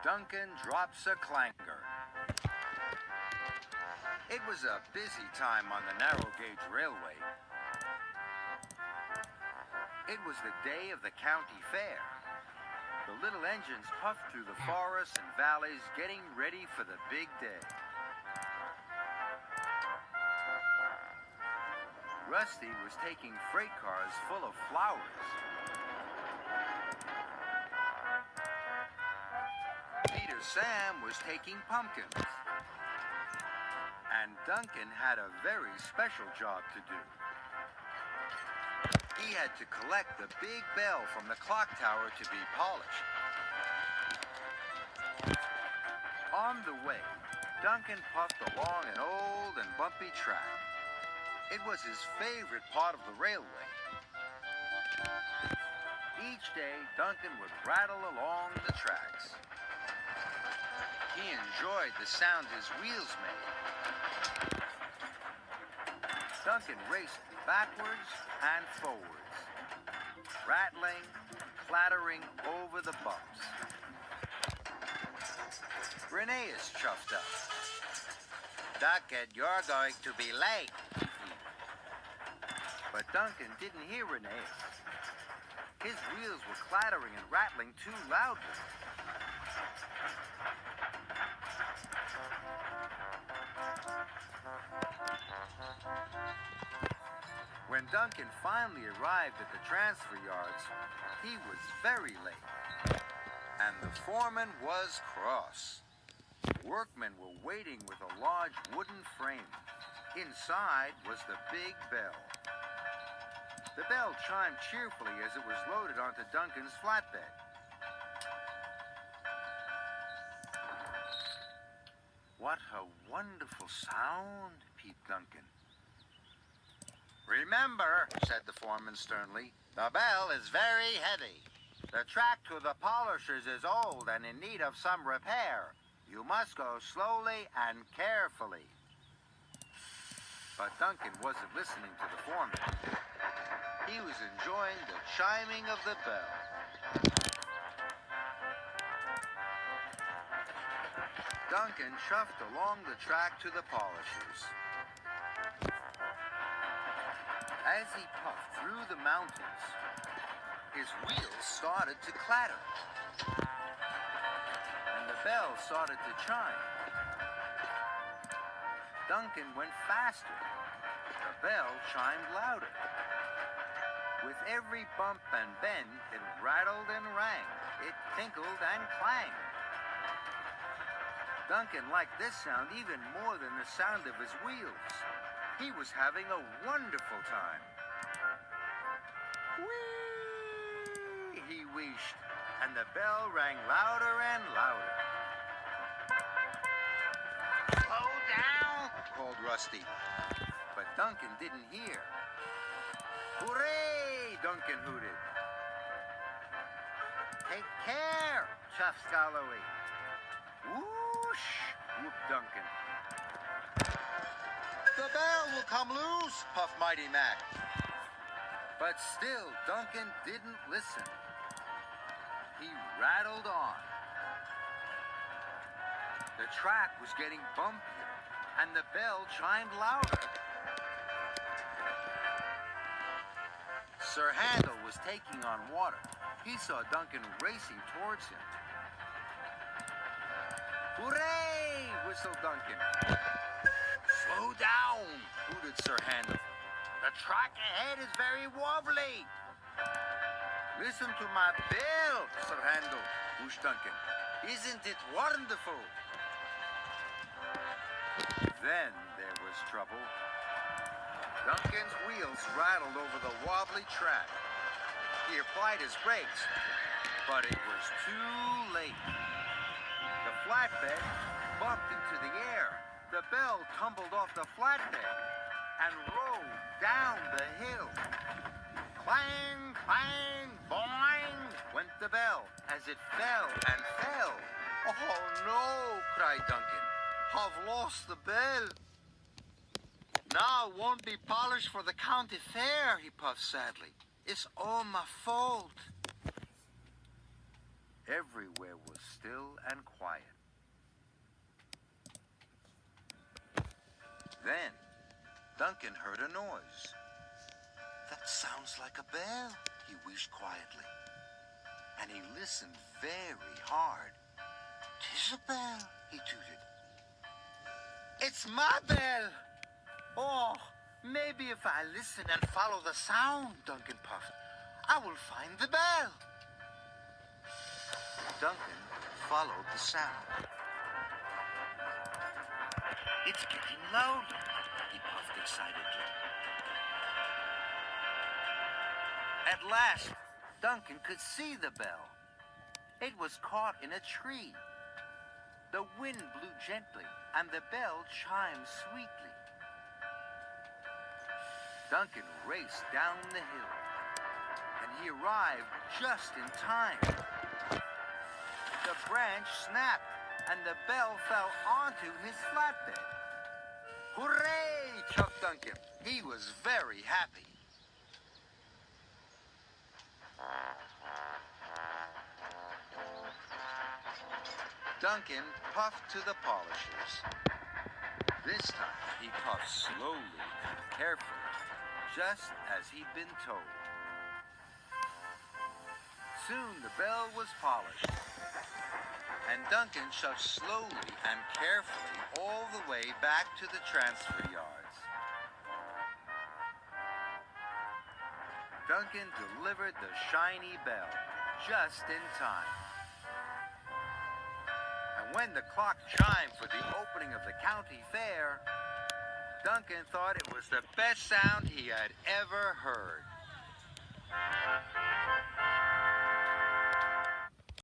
Duncan drops a clanger. It was a busy time on the narrow gauge railway. It was the day of the county fair. The little engines puffed through the forests and valleys, getting ready for the big day. Rusty was taking freight cars full of flowers. Peter Sam was taking pumpkins. And Duncan had a very special job to do. He had to collect the big bell from the clock tower to be polished. On the way, Duncan puffed along an old and bumpy track. It was his favorite part of the railway. Each day, Duncan would rattle along the tracks. He enjoyed the sound his wheels made. Duncan raced backwards and forwards, rattling, clattering over the bumps. Rheneas chuffed up. "Duncan, you're going to be late." But Duncan didn't hear Rheneas. His wheels were clattering and rattling too loudly. When Duncan finally arrived at the transfer yards, he was very late, and the foreman was cross. Workmen were waiting with a large wooden frame. Inside was the big bell. The bell chimed cheerfully as it was loaded onto Duncan's flatbed. "What a wonderful sound," peeped Duncan. "Remember," said the foreman sternly, "the bell is very heavy. The track to the polishers is old and in need of some repair. You must go slowly and carefully." But Duncan wasn't listening to the foreman. He was enjoying the chiming of the bell. Duncan chuffed along the track to the polishers. As he puffed through the mountains, his wheels started to clatter, and the bell started to chime. Duncan went faster. The bell chimed louder. With every bump and bend, it rattled and rang. It tinkled and clanged. Duncan liked this sound even more than the sound of his wheels. He was having a wonderful time. Whee! He wheezed, and the bell rang louder and louder. "Slow down," called Rusty. But Duncan didn't hear. "Hooray!" Duncan hooted. "Take care," Thomas-skarloey. "Whoosh!" whooped Duncan. "The bell will come loose," puffed Mighty Mac. But still, Duncan didn't listen. He rattled on. The track was getting bumpier, and the bell chimed louder. Sir Handel was taking on water. He saw Duncan racing towards him. "Hooray!" whistled Duncan. "Slow down," hooted Sir Handel. "The track ahead is very wobbly." "Listen to my bell, Sir Handel," whooshed Duncan. "Isn't it wonderful?" Then there was trouble. Duncan's wheels rattled over the wobbly track. He applied his brakes, but it was too late. The flatbed bumped into the air. The bell tumbled off the flatbed and rolled down the hill. Clang, clang, boing, went the bell as it fell and fell. "Oh no," cried Duncan. "I've lost the bell. Now it won't be polished for the county fair," he puffed sadly. "It's all my fault." Everywhere was still and quiet. Then, Duncan heard a noise. That sounds like a bell, he wished quietly. And he listened very hard. "'Tis a bell," he tooted. "It's my bell!" "Oh, maybe if I listen and follow the sound," Duncan puffed, "I will find the bell." Duncan followed the sound. "It's getting louder," he puffed excitedly. At last, Duncan could see the bell. It was caught in a tree. The wind blew gently, and the bell chimed sweetly. Duncan raced down the hill, and he arrived just in time. The branch snapped, and the bell fell onto his flatbed. "Hooray!" chucked Duncan. He was very happy. Duncan puffed to the polishers. This time he puffed slowly and carefully, just as he'd been told. Soon the bell was polished, and Duncan shoved slowly and carefully all the way back to the transfer yards. Duncan delivered the shiny bell just in time. And when the clock chimed for the opening of the county fair, Duncan thought it was the best sound he had ever heard.